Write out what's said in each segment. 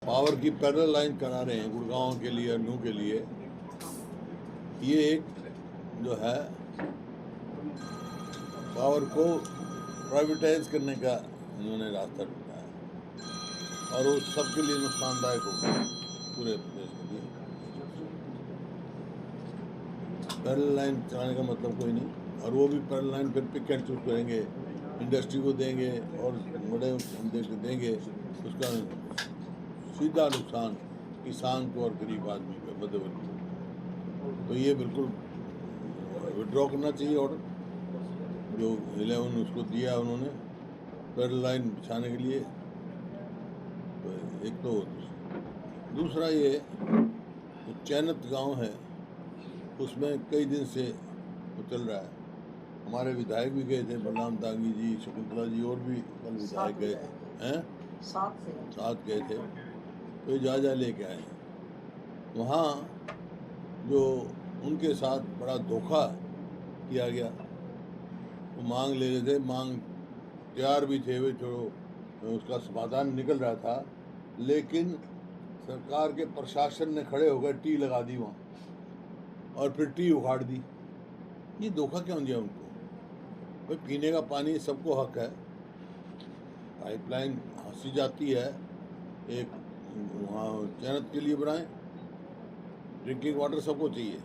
Power की parallel line करा रहे हैं गुड़गांव के लिए, नू के लिए। ये एक जो है पावर को प्राइवेटाइज करने का इन्होंने रास्ता ढूंढा है और वो सबके लिए नुकसानदायक होगा, पूरे प्रदेश के लिए। पैरेलल लाइन चलाने का मतलब कोई नहीं, और वो भी पैरेलल लाइन फिर पिक एंड चूज करेंगे, इंडस्ट्री को देंगे और बड़े देंगे। उसका सीधा नुकसान किसान को और गरीब आदमी को, मध्यवर्ग को। तो ये बिल्कुल विड्रॉ करना चाहिए ऑर्डर जो 11 उसको दिया उन्होंने पैरेलल लाइन बिछाने के लिए। तो एक तो दूसरा ये तो चैनत गांव है, उसमें कई दिन से वो चल रहा है। हमारे विधायक भी गए थे, बलराम दांगी जी, शकुंतला जी, और भी कल विधायक गए हैं, 7 गए थे। तो जायजा लेके आए हैं। वहाँ जो उनके साथ बड़ा धोखा किया गया, वो मांग ले रहे थे, मांग तैयार भी थे वे, जो उसका समाधान निकल रहा था, लेकिन सरकार के प्रशासन ने खड़े होकर टी लगा दी वहाँ और फिर टी उखाड़ दी। ये धोखा क्यों दिया उनको? भाई पीने का पानी सबको हक है, पाइपलाइन हंसी जाती है, एक वहाँ चैनत के लिए बनाएं, ड्रिंकिंग वाटर सबको चाहिए।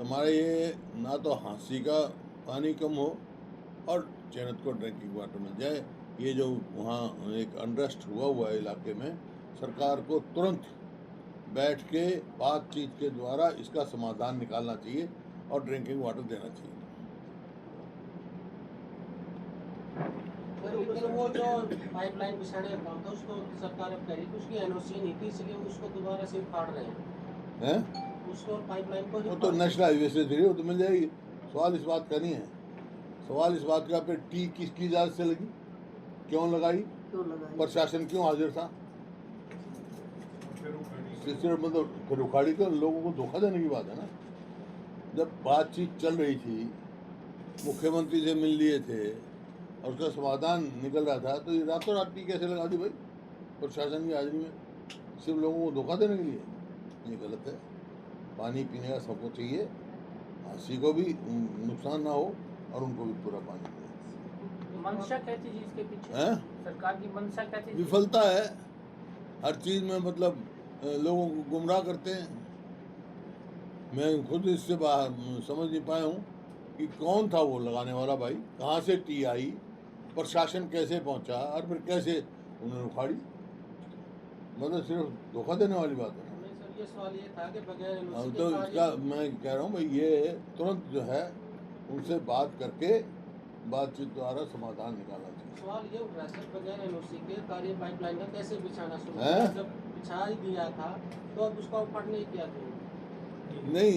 हमारे ये ना तो हाँसी का पानी कम हो और चैनत को ड्रिंकिंग वाटर मिल जाए। ये जो वहाँ एक अनरेस्ट हुआ है इलाके में, सरकार को तुरंत बैठ के बातचीत के द्वारा इसका समाधान निकालना चाहिए और ड्रिंकिंग वाटर देना चाहिए। वो जो पाइपलाइन बिछाने का काम था उसको सरकार अब कह रही थी उसकी एनओसी नहीं थी, इसलिए उसको दोबारा से उखाड़ रहे हैं उसको, पाइपलाइन को। वो तो नेशनल हाईवे से थी, वो तो मिल जाएगी। सवाल इस बात का नहीं है, सवाल इस बात का पे टी किसकी इजाजत से लगी, क्यों लगाई, प्रशासन क्यों हाजिर था, सिर्फ मतलब फिर उखाड़ी। तो लोगों को धोखा देने की बात है ना। जब बातचीत चल रही थी, मुख्यमंत्री से मिल लिए थे और उसका समाधान निकल रहा था, तो ये रातों रात टी कैसे लगा दी भाई प्रशासन की हाजिरी में, सिर्फ लोगों को धोखा देने के लिए? ये गलत है। पानी पीने का सबको चाहिए, किसी को भी नुकसान ना हो और उनको भी पूरा पानी मिले। मंशा क्या थी इसके पीछे? सरकार की मंशा क्या थी? विफलता है हर चीज में, मतलब लोगों को गुमराह करते हैं। मैं खुद इससे बाहर समझ नहीं पाया हूँ कि कौन था वो लगाने वाला भाई, कहाँ से टी आई, प्रशासन कैसे पहुंचा और फिर कैसे उन्होंने उखाड़ी। मतलब सिर्फ धोखा देने वाली बात है ना। ये सवाल ये था कि बगैर तो इसका मैं कह रहा हूँ भाई, ये तुरंत जो है उनसे बात करके बातचीत द्वारा समाधान निकालना चाहिए। सवाल ये उठ रहा है बगैर एनओसी के कार्य पाइपलाइन का कैसे बिछाना शुरू किया? जब बिछा ही दिया था तो अब उसका उखाड़ नहीं किया क्यों? नहीं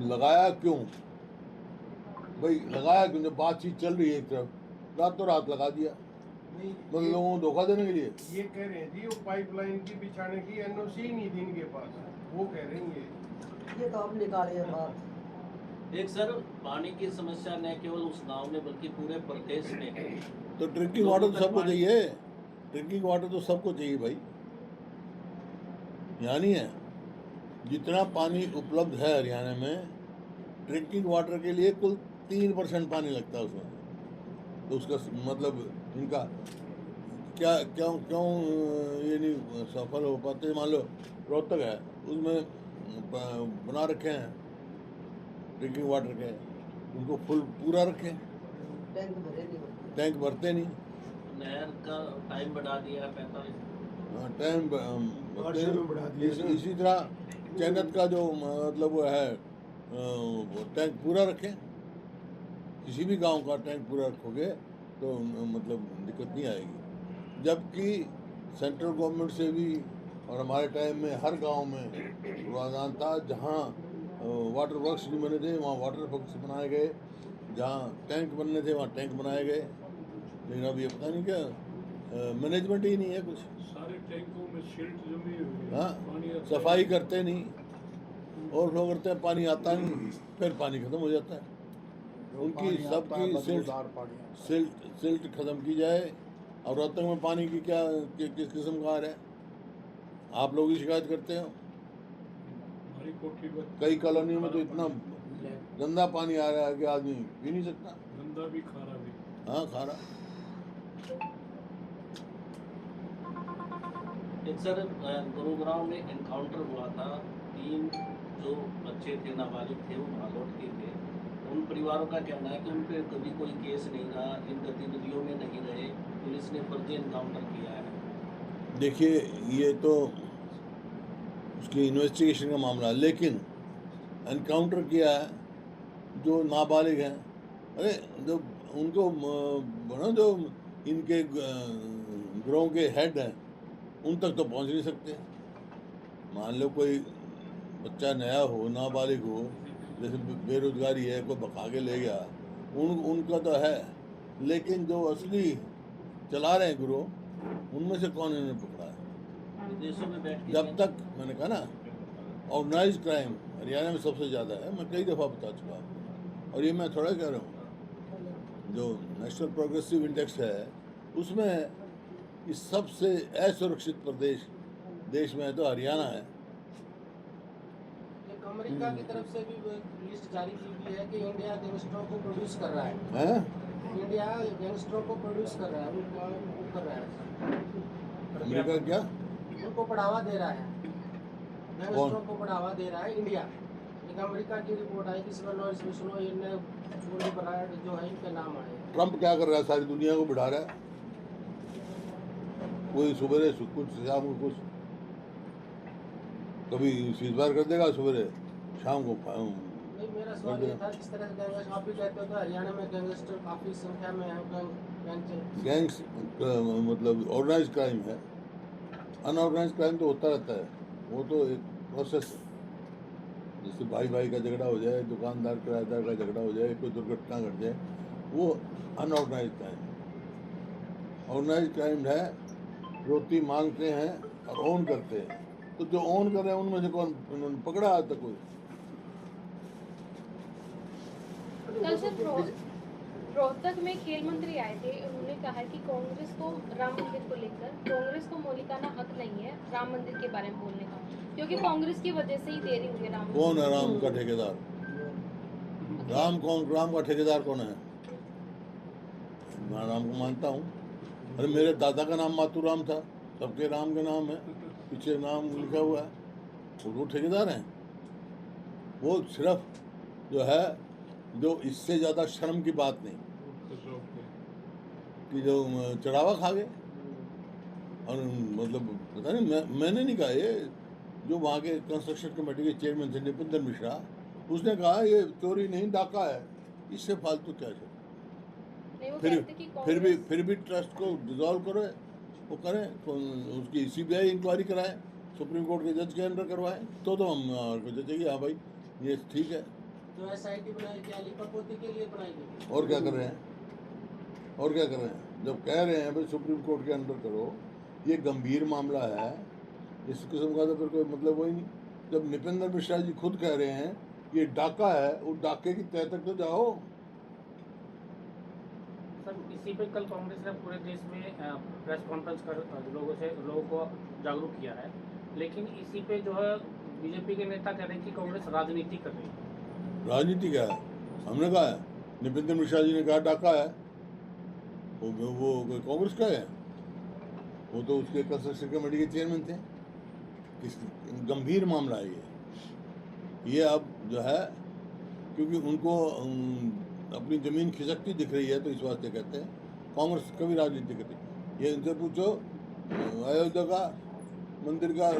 लगाया क्यों भाई, लगाया क्यों? जब बातचीत चल रही है एक तरफ, रातों रात लगा दिया, मतलब लोगों को धोखा देने के लिए। ये कह रहे हैं जी वो पाइपलाइन की बिछाने की एनओसी नहीं थी इनके पास, वो कह रहे हैं ये तो अब निकाले बात। एक सर, पानी की समस्या न केवल उस गांव में बल्कि पूरे प्रदेश में है। तो ड्रिंकिंग वाटर तो सबको चाहिए, ड्रिंकिंग वाटर तो सबको चाहिए भाई। यहाँ नहीं है, जितना पानी उपलब्ध है हरियाणा में, ड्रिंकिंग वाटर के लिए कुल 3% पानी लगता है उसमें। तो उसका मतलब इनका क्या क्यों क्यों ये नहीं सफल हो पाते? मान लो रोहतक है, उसमें बना रखे हैं ड्रिंकिंग वाटर के, उनको फुल पूरा रखें, टैंक भरते नहीं। नहर का टाइम बढ़ा दिया 45, टाइम बढ़ा दिया। इसी तरह चैनत का जो मतलब वो है, वो टैंक पूरा रखें। किसी भी गांव का टैंक पूरा रखोगे तो मतलब दिक्कत नहीं आएगी। जबकि सेंट्रल गवर्नमेंट से भी और हमारे टाइम में हर गांव में प्रावधान था, जहां वाटर वर्क्स नहीं बने थे वहाँ वाटर वर्क्स बनाए गए, जहाँ टैंक बनने थे वहाँ टैंक बनाए गए। लेकिन अब ये पता नहीं क्या मैनेजमेंट ही नहीं है कुछ। सारे टैंकों में सिल्ट जमी हुई है, हाँ, सफाई करते नहीं, ओवरफ्लो करते हैं, पानी आता नहीं, फिर पानी खत्म हो जाता है। उनकी सबकी सिल्ट खत्म की जाए। और रोहतक में पानी की क्या किस किस्म का आ रहा है? आप लोग ही शिकायत करते हो। हमारी कोठी पर कई कॉलोनियों में तो इतना गंदा पानी आ रहा है कि आदमी पी नहीं सकता। गंदा भी खारा भी। हाँ, खारा। एक सर गुरुग्राम में एनकाउंटर हुआ था, 3 जो बच्चे थे नाबालिग थे वो भागवत के थे। उन परिवारों का कहना है कि उन पर कभी कोई केस नहीं रहा, इन गतिविधियों में नहीं रहे, पुलिस ने फर्जी एनकाउंटर किया है। देखिए, ये तो उसकी इन्वेस्टिगेशन का मामला है, लेकिन एनकाउंटर किया है जो नाबालिग हैं। अरे जो उनको जो इनके ग्रोह के हेड हैं उन तक तो पहुंच नहीं सकते। मान लो कोई बच्चा नया हो, नाबालिग हो, जैसे बेरोजगारी है, कोई भगा के ले गया, उनका तो है, लेकिन जो असली चला रहे हैं ग्रोह उनमें से कौन इन्होंने पकड़ा है? विदेशों में बैठ के जब तक मैंने कहा ना, ऑर्गेनाइज क्राइम हरियाणा में सबसे ज़्यादा है, मैं कई दफ़ा बता चुका आपको। और ये मैं थोड़ा कह रहा हूँ, जो नेशनल प्रोग्रेसिव इंडेक्स है उसमें इस सबसे असुरक्षित प्रदेश देश में है तो हरियाणा है। एक अमेरिका की तरफ से भी लिस्ट जारी की गई है कि इंडिया गैंगस्टरों को प्रोड्यूस कर रहा है। हैं? इंडिया गैंगस्टरों को प्रोड्यूस कर रहा है, उनको कर रहा है, अमेरिका क्या? उनको बढ़ावा दे रहा है, गैंगस्टरों को बढ़ावा दे रहा है इंडिया। एक अमेरिका की रिपोर्ट आई, इसमें सुनो, इनने गोली बराड जो है इनके नाम आए। ट्रम्प क्या कर रहा है? सारी दुनिया को बढ़ा रहा है। कोई सुबह कुछ, शाम को कुछ, कभी सीजफायर कर देगा, सुबह शाम को नहीं, मेरा सवाल ये था, जिस तरह से गैंगस्टर आप भी कहते हो तो हरियाणा में गैंगस्टर काफ़ी संख्या में है, गैंग्स मतलब ऑर्गेनाइज क्राइम है। अनऑर्गेनाइज क्राइम तो होता रहता है, वो तो एक प्रोसेस है। जैसे भाई भाई का झगड़ा हो जाए, दुकानदार किराएदार का झगड़ा हो जाए, कोई दुर्घटना घट जाए, वो अनऑर्गेनाइज क्राइम। ऑर्गेनाइज क्राइम है रोटी मांगते हैं और ओन करते हैं। तो जो ओन कर रहे हैं उनमें से कौन उन्होंने पकड़ा आज तक कोई? कल से रोहतक में खेल मंत्री आए थे, उन्होंने कहा कि कांग्रेस को राम मंदिर को लेकर कांग्रेस को मौलिकाना हक नहीं है राम मंदिर के बारे में बोलने का, क्योंकि कांग्रेस की वजह से ही देरी हुई है राम। कौन है राम का ठेकेदार? राम का ठेकेदार कौन है? मैं राम को मानता हूँ। अरे मेरे दादा का नाम मातूराम था, सबके राम के नाम है, पीछे नाम लिखा हुआ है, वो ठेकेदार हैं। वो सिर्फ जो है, जो इससे ज़्यादा शर्म की बात नहीं कि जो चढ़ावा खा गए। और मतलब पता नहीं, मैंने नहीं कहा, ये जो वहाँ के कंस्ट्रक्शन कमेटी के चेयरमैन थे निपिंदर मिश्रा, उसने कहा ये चोरी नहीं डाका है, इससे फालतू क्या है। फिर भी ट्रस्ट को डिसॉल्व करो, वो करें तो उसकी CBI इंक्वायरी कराएं, सुप्रीम कोर्ट के जज के अंडर करवाएं, तो हम जजेगी हाँ भाई ये ठीक है। जो SIT बनाई क्या लीपापोती के लिए बनाई गई? और क्या कर रहे हैं? और क्या कर रहे हैं? जब कह रहे हैं भाई सुप्रीम कोर्ट के अंडर करो, ये गंभीर मामला है, इस किस्म का तो फिर कोई मतलब वही नहीं। जब निपिंदर मिश्रा जी खुद कह रहे हैं ये डाका है, वो डाके की तह तक तो जाओ। सर, इसी पे कल कांग्रेस ने पूरे देश में प्रेस कॉन्फ्रेंस कर लोगों को जागरूक किया है, लेकिन इसी पे जो है बीजेपी के नेता कह रहे हैं कि कांग्रेस राजनीति कर रही है। राजनीति क्या है? हमने कहा है, निपिंदर मिश्रा जी ने कहा डाका है, वो कांग्रेस का है, वो तो उसके कंस्ट्रक्शन कमेटी के चेयरमैन थे। इस गंभीर मामला है ये अब जो है, क्योंकि उनको अपनी ज़मीन खिसकती दिख रही है, तो इस वास्ते कहते हैं कांग्रेस कभी राजनीति करती। ये इनसे पूछो, अयोध्या का मंदिर का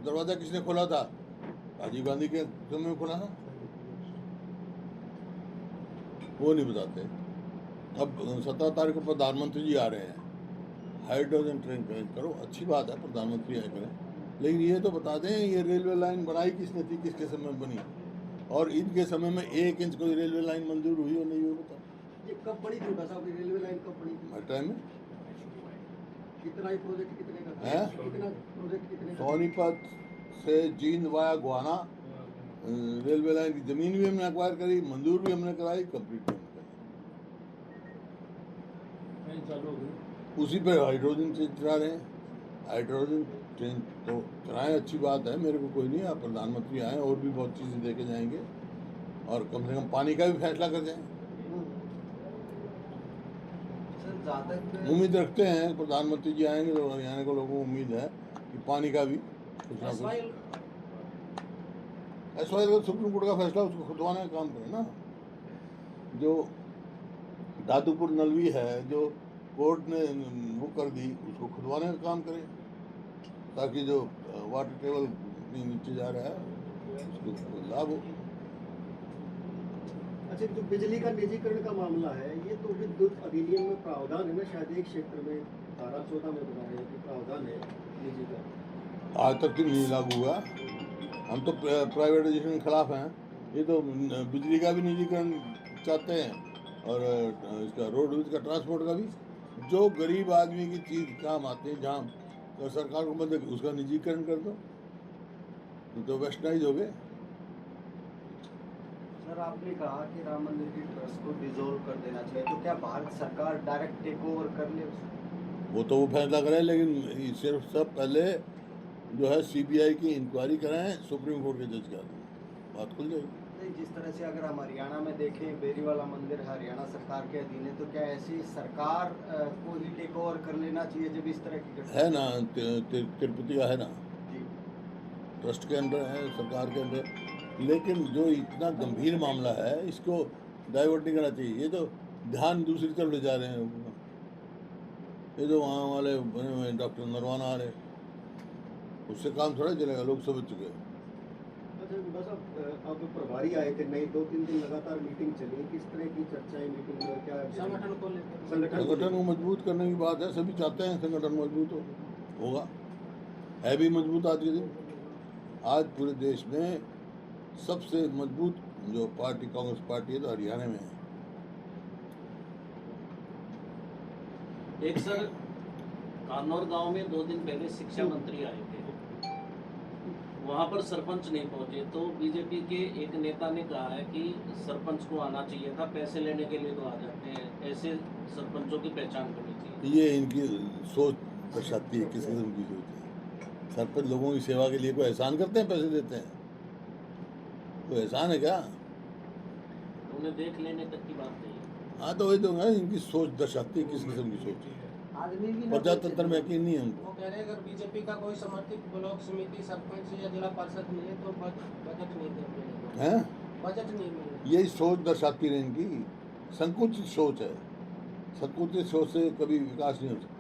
दरवाज़ा किसने खोला था? राजीव गांधी के समय में खोला था, वो नहीं बताते। अब 17 तारीख को प्रधानमंत्री जी आ रहे हैं, हाइड्रोजन ट्रेन करो, अच्छी बात है, प्रधानमंत्री आए करें, लेकिन ये तो बता दें ये रेलवे लाइन बनाई किसने थी, किसके समय में बनी, और इनके समय में 1 इंच कोई रेलवे लाइन मंजूर हुई और नहीं हुई? बताओ ये कब बनी थी साहब, रेलवे लाइन कब बनी थी? हर टाइम में कितना ही प्रोजेक्ट कितने का है? कितना प्रोजेक्ट कितने का? सोनीपत से Jind via Gohana railway line की ज़मीन भी हमने एक्वायर करी, मंजूर भी हमने कराई, कंप्लीट भी हमने कराई। उसी पर हाइड्रोजन से चला रहे हैं। हाइड्रोजन ट्रेन तो कराएं, अच्छी बात है, मेरे को कोई नहीं। आप प्रधानमंत्री आए और भी बहुत चीज़ें दे के जाएंगे, और कम से कम पानी का भी फैसला कर जाएं। सर जहाँ तक उम्मीद रखते हैं प्रधानमंत्री जी आएंगे तो हरियाणा के लोगों को उम्मीद है कि पानी का भी कुछ ना कुछ ऐसा है। सुप्रीम कोर्ट का फैसला उसको खुदवाने का काम करें ना। जो दादूपुर नलवी है, जो कोर्ट ने वो कर दी, उसको खुदवाने का काम करें, ताकि जो वाटर टेबल नीचे जा रहा है उसको लाभ हो। अच्छा, जो बिजली का निजीकरण का मामला है, ये तो विद्युत अधिनियम में प्रावधान है ना, शायद एक क्षेत्र में धारा 14 में बता रहे हैं कि प्रावधान है निजीकरण। आज तक तो नहीं लागू हुआ। हम तो प्राइवेटाइजेशन के खिलाफ हैं। ये तो बिजली का भी निजीकरण चाहते हैं, और इसका रोडवेज का, ट्रांसपोर्ट का भी। जो गरीब आदमी की चीज़ काम आते हैं, जहाँ तो सरकार को मदद, उसका निजीकरण कर दो, तो वेस्टर्नाइज हो गए। सर आपने कहा कि राम मंदिर की ट्रस्ट को डिसॉल्व कर देना चाहिए, तो क्या भारत सरकार डायरेक्ट टेक ओवर कर ले उसको? वो तो वो फैसला करें, लेकिन सिर्फ सब पहले जो है सीबीआई की इंक्वायरी कराएं, सुप्रीम कोर्ट के जज का, बात खुल जाएगी। नहीं, जिस तरह से अगर हम हरियाणा में देखें, बेरीवाला मंदिर हरियाणा सरकार के अधीन है, तो क्या ऐसी सरकार को ही टेक ओवर कर लेना चाहिए जब इस तरह की घटना है ना, तिरुपति का है ना, जी। ट्रस्ट के अंदर है, सरकार के अंदर। लेकिन जो इतना गंभीर मामला है, इसको डाइवर्ट नहीं करना चाहिए। ये तो ध्यान दूसरी तरफ ले जा रहे हैं लोगों का। ये जो वहाँ वाले बने हुए डॉक्टर नरवाना आ रहे, उससे काम थोड़ा चलेगा, लोग समझ चुके हैं। अच्छा बस अब प्रभारी आए थे, नहीं 2-3 दिन लगातार मीटिंग चली, किस तरह की चर्चाएं मीटिंग में, क्या संगठन को लेकर संगठन को मजबूत करने की बात है, सभी चाहते हैं संगठन मजबूत होगा, है भी मजबूत आज के दिन। आज पूरे देश में सबसे मजबूत जो पार्टी कांग्रेस पार्टी है, तो हरियाणा में है। एक सर, कानौर गांव में 2 दिन पहले शिक्षा मंत्री आए थे, वहां पर सरपंच नहीं पहुंचे, तो बीजेपी के एक नेता ने कहा है कि सरपंच को आना चाहिए था, पैसे लेने के लिए तो आ जाते हैं, ऐसे सरपंचों की पहचान करनी चाहिए। ये इनकी सोच दर्शाती है किस किस्म की सोच है। सरपंच लोगों की सेवा के लिए कोई एहसान करते हैं, पैसे देते हैं? कोई एहसान है क्या? उन्हें देख लेने तक की बात नहीं है। हाँ, तो वही तो है, इनकी सोच दर्शाती है किस किस्म की सोच है। आदमी भी प्रजातंत्र में यकीन नहीं है उनको। वो कह रहे हैं अगर बीजेपी का कोई समर्थित ब्लॉक समिति, सरपंच या जिला पार्षद मिले तो बजट नहीं मिलेगा, हैं? बजट नहीं मिलेगा। यही सोच दर्शाती है इनकी, संकुचित सोच है। संकुचित सोच से कभी विकास नहीं हो सकता।